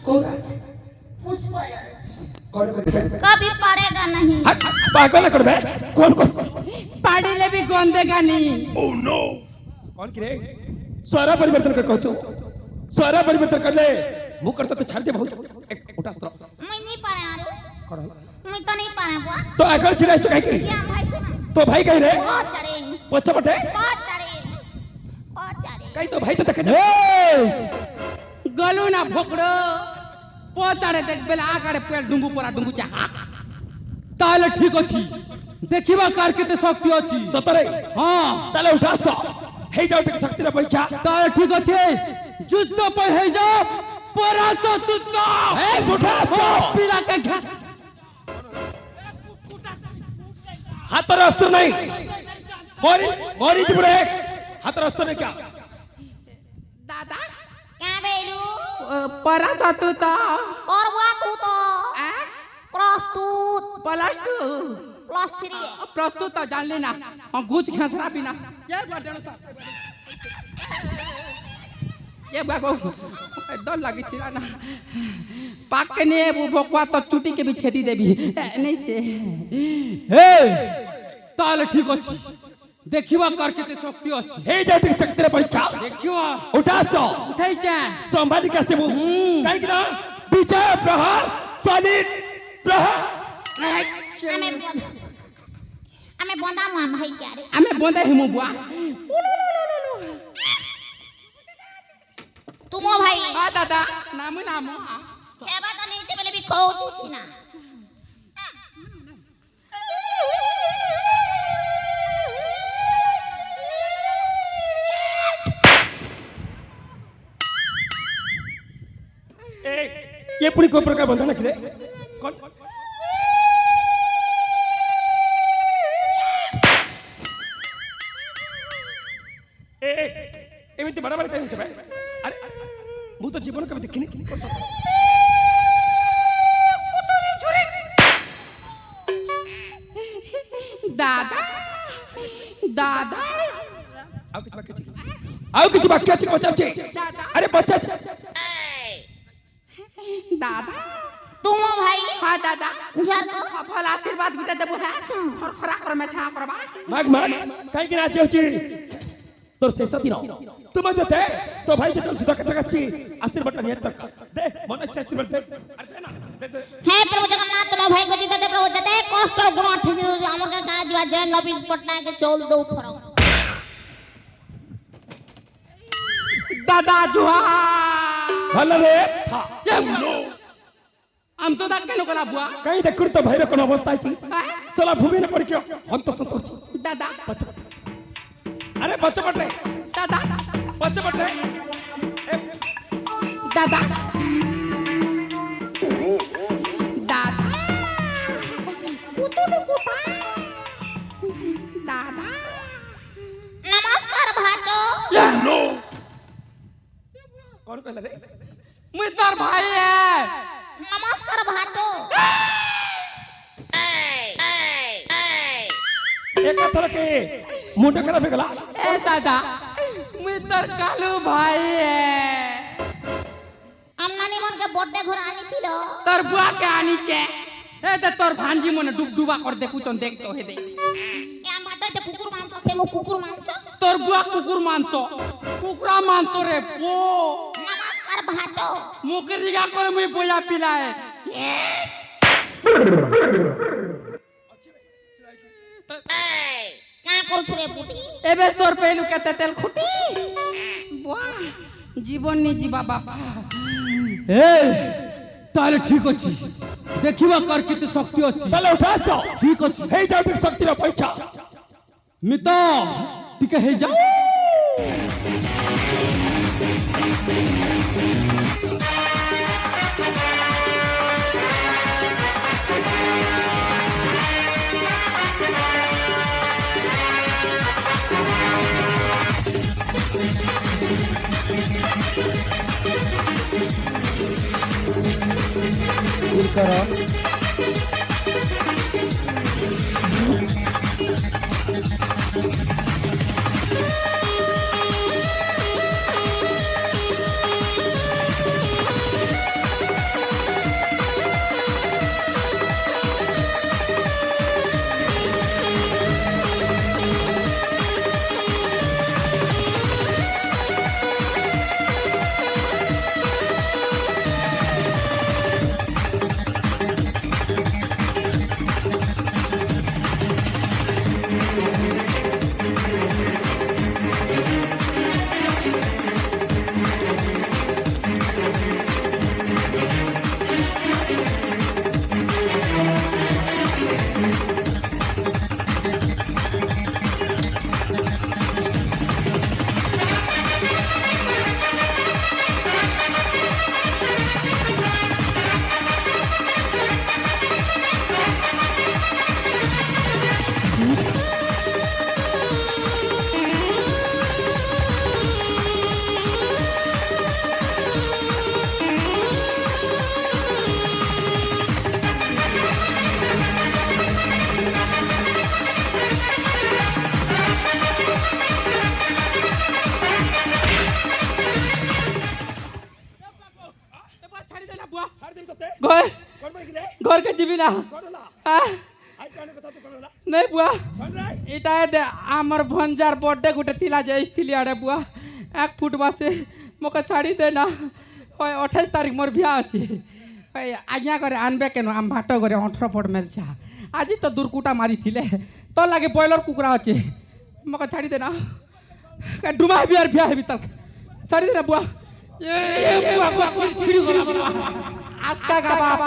कौन आज पुष्पराज कौन कभी पड़ेगा नहीं। पागल कर बे कौन कौन पाड़ी ले भी गोंदेगा नहीं। ओह नो कौन की रे स्वरा परिवर्तन कर कहचो स्वरा परिवर्तन कर ले मुंह करता तो छाड़ दे बहुत एक उठा अस्त्र मैं नहीं पारे आरू कौन मैं तो नहीं पारे बुआ। तो अगर चिल्लाए चुका है कि क्या भाई सुना तो भाई कह रे बहुत चढ़े पछा बटे बहुत चढ़े कहीं तो भाई तो तक गलू ना भोकड़ो पोताड़े देख बेला आकाड़े पेड़ डुंगू पोरा डुंगू चा ताले ठीक अछि देखिबा कार केते शक्ति अछि सतरे हां ताले उठा अस्त्र हे जाओ तक शक्ति रे परीक्षा ताले ठीक अछि जुद्ध पे हे जाओ परास तुत्त ए उठा अस्त्र पीला के घा हाथ पर अस्त्र नहीं मोरी मोरी चुप रहे हाथ पर अस्त्र नहीं क्या दादा क्या बेलू परास तुत्त और बुआ तू तो प्रस्तुत प्लस 3 प्रस्तुत तो जान लेना हम घुच खेसरा बिना ये बागो डर लगी थी ना पाक के ने वो भोकवा तो चुटी के भी छेदी देबी नहीं से हे ताले ठीक अछि देखिबा कर केते शक्ति अछि हे जाओ तक शक्ति रे परीक्षा देखिबा उठा अस्त्र उठाई जा संभाली कैसे वो कहीं कि ना विजय प्रहार सॉलिड प्रहार हमें बंदा मुआ भाई क्या रे हमें बोंदे हिमु बुआ तुमो भाई आ दादा नाम खेबा तो नीचे बेले भी कहती सी ना ये पूरी कोई प्रकार बंधन ना करे कौन एमिति बड़ा बड़ा कहीं छपे अरे वो तो जीवन कभी देखी नहीं दादा दादा आओ कुछ बाकी अच्छी बच्चा अरे बच्चा दादा तुमो भाई हाँ दादा झर को भला आशीर्वाद भी देबो है खरखरा कर में छा करबा माग कहीं कि नाचे होची तोर शेष दिन तुम जते तो भाई जते जुदा कथा कछि आशीर्वाद नहीं तक दे मन अच्छा आशीर्वाद दे अरे दे ना दे हे प्रभु जगन्नाथ तुम भाई को जीते प्रभु जते कष्ट गुण ठिसी हमर का काज बा जय नवीन पटनायक के चोल दो फरो दादा जुहा भले रे था हम तो दाके नो कला बुआ कहीं देखुर तो भाई रे कोन अवस्था छी सला भूमि ने पड़ के हंत संतोष दादा अरे बच्चा बटे दादा बच्चा बटे दादा दादा कुतुनु कुता दादा नमस्कार भाटो नो कौन कहला रे मुई तोर भाई है नमस्कार भाटो एक थर के मुंड खराब गला ए दादा मुई तोर कालू भाई है अम्मा ने मन के बर्थडे घर आनी थी लो तोर बुआ के आनी छे ए त तोर भांजी मन डुबडुबा कर दे कुचन देख तो हे दे या भाटो ते कुकुर मांस के मो कुकुर मांस तोर बुआ कुकुर मांसो कुकुरा मांसो रे पो नमस्कार भाटो मुकरिगा कर मुई बोया पिलाए क्या कर छुरे पुटी एबे सोर पेलु केते तेल खुटी बुआ जीवन नी जीवा बाबा ए ताले ठीक अछि देखिबा कर केते शक्ति अछि ताले उठा तो ठीक अछि हे जाओ तक शक्ति रे परीक्षा मिता टिके हे जा বুয়া ছাড় দিন তোতে ঘর কোন ভাই রে ঘরকে যাবি না কোন না হ্যাঁ আই জানে কথা তো কোন না নাই বুয়া কোন রে এটা আমার ভঞ্জার বর্থডে গোটে তিলা যাইছিলি আরে বুয়া 1 ফুট বাসে মোকে ছাড়ি দে না হয় 28 তারিখ মোর বিয়া আছে হয় আজ্ঞা করে আনবে কেন আম ভাট করে 18 ফুট মেলছা আজি তো দুর্কুটা মারিছিলে তোর লাগে বয়লর কুকুরা আছে মোকে ছাড়ি দে না ডুমা বিয়ার বিয়া হেবি তাক ছাড়ি দে না বুয়া এ বুয়া বুয়া ছিড়ি গলা বুয়া আজকা গা বাপ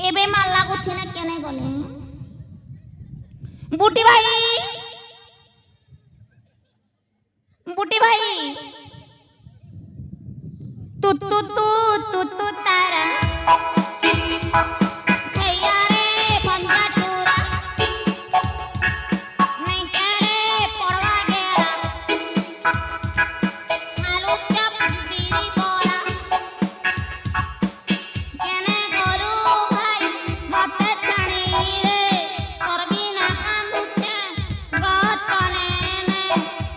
এবে মাল লাগুছে না কেনে গলে বুটি ভাই তু তু তু তু তু তারা হেয়া রে ভঞ্জা চূড়া নাই রে পড়বা গেরা আলু চপ বিড়ি বড়া কেনে গরু ভাই মতে ছাড়ি রে করবি না কান্দুছে গতনে নে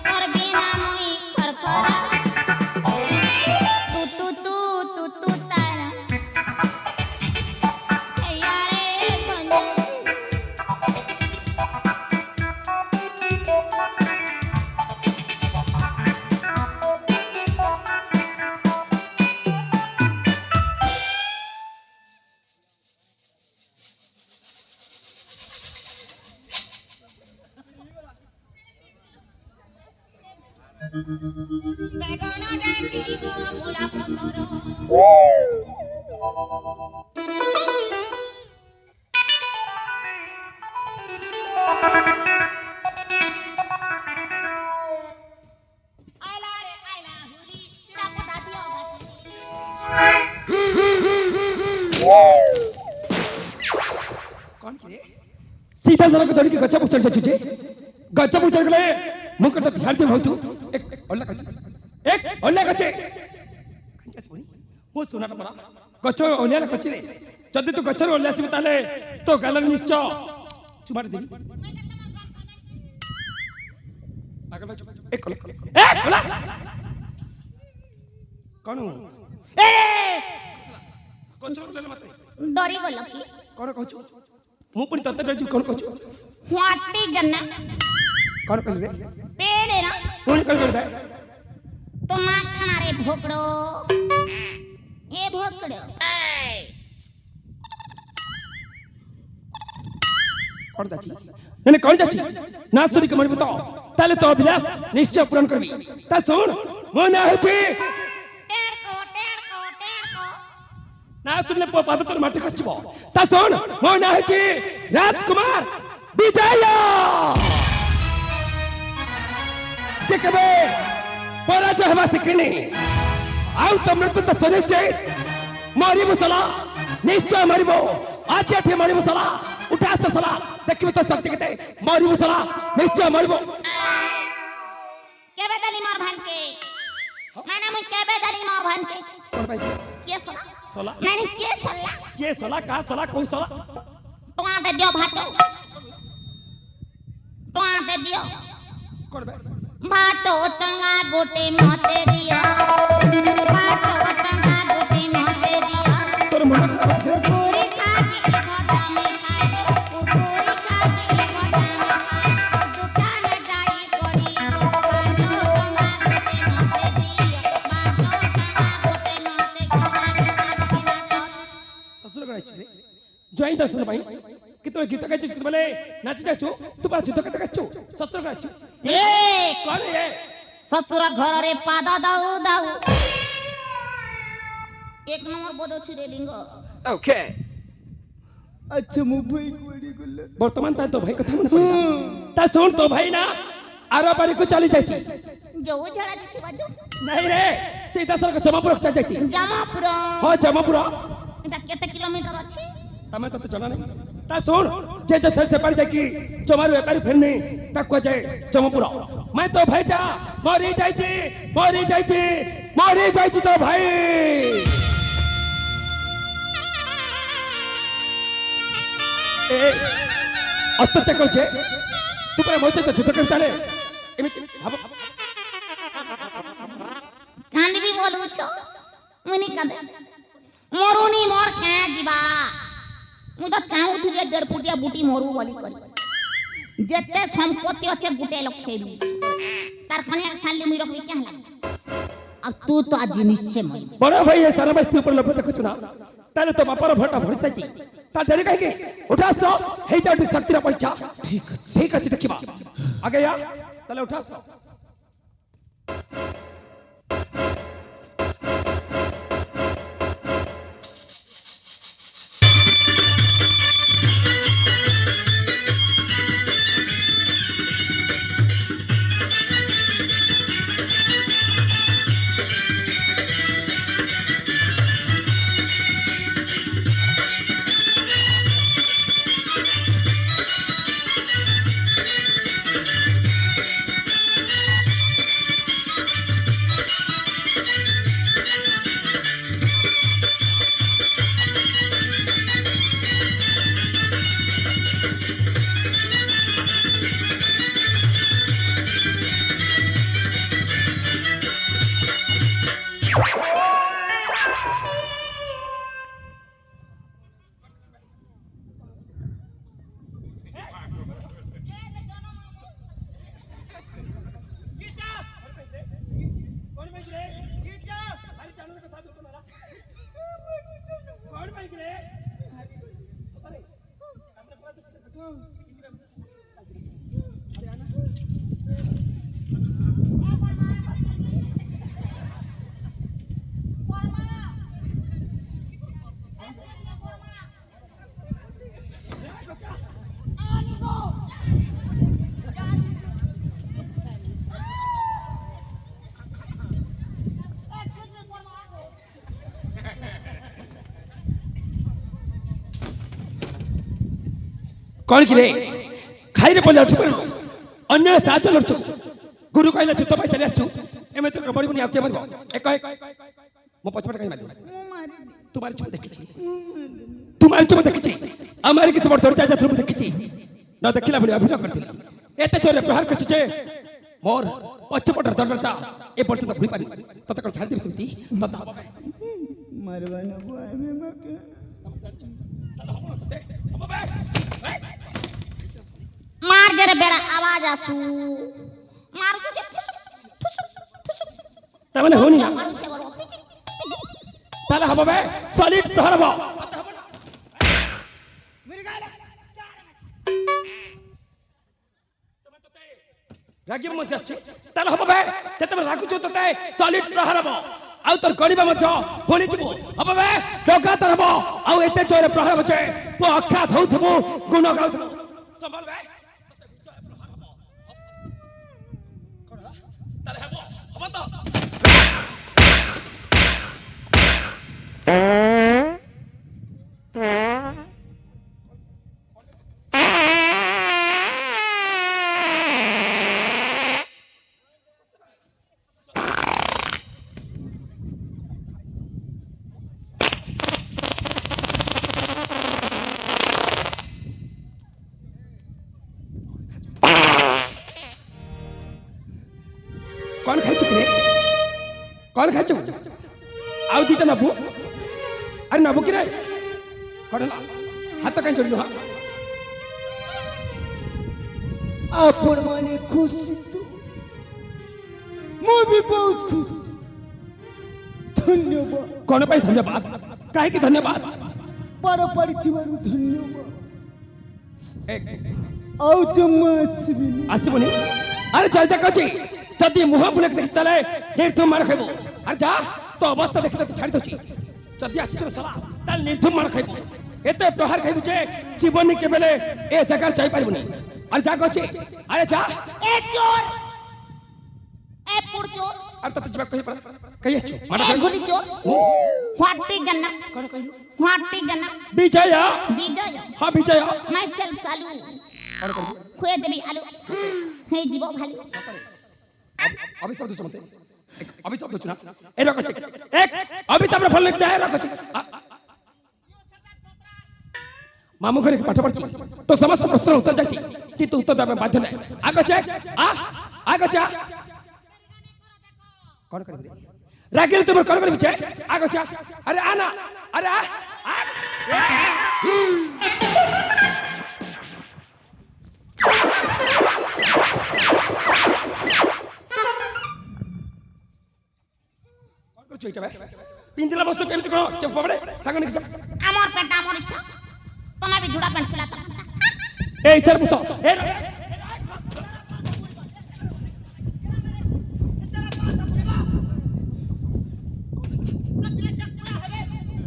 করবি না মুই খরখরা তু তু তু তু তু তারা হেয়া রে ভঞ্জা বেগনা ডাকি গো ভুলা পতর আইলা রে আইলা হুলি সিড়া পটা দিও কোন কি রে सीधा जरा को धरी के गच्चा पुचल छुचे गच्चा पुचल गले मुकर तो छाड़ दे होतु एक ओल्ला गच्चे कंचास बोली वो सुना ना पड़ा गच्चो ओल्ला गच्चे रे जदी तू गच्चर ओल्ला से बताले तो गलन निश्चय चुमार देबी आगे बचो एक ओला कौन ए गच्चो ओल्ला मत डरी गल की कौन कहचो मु पुनी तते डरजु कौन कहचो व्हाटी गन्ना कौन कहले रे पेरे ना कौन कहले रे तो ना खाना रे भोकड़ो ए भोकड़ो कौन जाची नहीं कौन जाची ना सुनी के मरि बताओ ताले तो अभिलाष निश्चय पूर्ण करबी ता सुन मो ना होची टेड़को ना सुनले पाद तर माटी खसबो ता सुन मो ना होची राजकुमार विजय जे कबे पराजय हवा सिकनी आउ तमने तो सुनिश्चय मारी मुसला निश्चय मारिबो आज ठे मारी मुसला उठास तो सला देखिबे तो शक्ति केते मारी मुसला निश्चय मारिबो केबे दली मार भान के मैंने मुई केबे दली मार भान के कौन भाई के सोला सोला मैंने के सोला ये सोला का सोला कोई सोला टोआ दे दियो भातो टोआ दे दियो कौन भाई भातो टंगा गोटे मते दियो भातो टंगा गोटे मते दियो तोर मन खराब है पूरी खा के भदा में खाए पूरी खा के भदा में खाए दुकान जाई करी भातो टंगा गोटे मते दियो भातो टंगा गोटे मते दियो ससुर गणेश रे जय दर्शन भाई कितने गीत गाइछ बोले नाच जाछु तू पर युद्ध कत गाइछ ससुर गणेश ए कौन है ससुर घर रे पाद दाऊ दाऊ एक नंबर बोदो छिरे लिंग ओके अच्छा मु भाई कोड़ी गले वर्तमान ता तो भाई कथा मन पड़ता ता सुन तो भाई ना आरो पारी को चली जाई छी जो झड़ा दिथि बाजू नहीं रे सीधा सड़क जमापुर चली जाई छी जमापुर हां जमापुर এটা কেতে কিলোমিটার আছে तमे तो जाना नहीं ता सुन जे जे थर से पड़ जाई की जमार व्यापारी फिरने तक को जाए जमापुर मैं तो भाई जा मरी जाई छी तो भाई ए अस्तते को छे तू पर मोसे तो जुत करता रे एमिति कांदी भी बोलू छो मुनी कांदे मरुनी मोर के दिबा मु तो चाहूथि 1.5 फुटिया बुटी मरु बोली करी जेते संपत्ति अच्छे गुटे लोग खेबी तार कने एक साल मुई रखबी क्या हला अब तू तो आज निश्चय मर बड़ा भाई ये सारा बस्ती ऊपर लपे देखु ना ताले तो बापर भटा भरसा छी ता डरे काहे के उठास तो हे जाटी शक्ति रा परीक्षा ठीक अछि देखिबा आगे या ताले उठास तो कौन की रे खाई रे पले उठ अन्य साच लड़छु गुरु कहला छु तो भाई चले आछु एमे तो बड़ी बनी आके मरबो एक मो पछपट कहि मारी तुम्हारी छुप देखि हमारे किसी बड़ तोर चाचा थ्रू देखि न देखिला बड़ी अभिनय करथिला एते चोरे प्रहार करछि जे मोर पछपट दंडचा ए पर्यंत भूई पानी तत कर छाड़ दे समिति तत मरवाना को आमे मके मार जरा बेड़ा आवाज आसू मार के तमने होनी ना ताला हबो बे सॉलिड प्रहार हबो मेरी गाला रागी में जस्ट ताला हबो बे जते राखु छ तते सॉलिड प्रहार हबो आउ तोर गणिबा मध्य बोली जिवो हबो बे लगातार हबो आउ एते चोरे प्रहार बचे तो अखा धौथबो गुण गाउथबो संभाल बे ताले हबो तो कौन खाई चुके कौन खाई चुके आउ दीटा नबू अरे नबू कि रे कौन हाथ कहीं जोड़िलु हाँ आपण माने खुशी तो मो भी बहुत खुशी धन्यवाद कौन पाई धन्यवाद काहे की धन्यवाद पर परिथिवरु धन्यवाद एक औ जम्मा आसबि आसबुनी अरे जा जा कची जदी मुह बुले देखतले निर्धुम मार खाइबो अरे जा तो अवस्था देखते तो छाड़ी दोची जदी आसी सला ताल निर्धुम मार खाइबो एते प्रहार खाइबो जे जीवन के बेले ए जगह जाई पाइबोनी अरे जा कची अरे जा ए चोर আর তো জবাব কই পড়া কই আছো মাডা ए गुली चोर व्हाट इज जन्ना কোন কই व्हाट इज जन्ना বিজয় विजय হ্যাঁ বিজয় माई सेल्फ सालू खुए देबी आलू हे जीवो भालू অভিশাপ দিছো মতে অভিশাপ দিছো না এই রকম এক অভিশাপরে ফল লিখতে হয় রকম মামু ঘরে পাঠ পড়ছি তো সমস্ত প্রশ্ন উত্তর যাচ্ছি কিন্তু উত্তর দেবে বাধ্য নাই আগছে আগছে কোন করবে রাগিলে তোমার কোন করবে চাই আগছে আরে আনা আরে কোন করছো এটা পিন্দিলা বস্তু কেমতে করো চুপ পড়ে সাগন কি আমার পেট আমার ইচ্ছা তোমার भी जुड़ा पेंट सिलाता এই চার বুঝো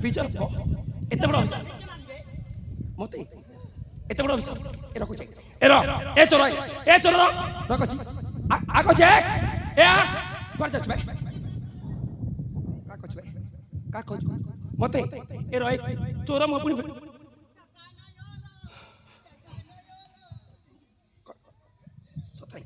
বিচার এত বড় অফিসার মতে এত বড় অফিসার এরকম চাই এ চোরাই এ চোরা রাখছি আগছে এ কর যাচ্ছে ভাই কা কছ মতে এ রয় চোরা মপুনি সতাই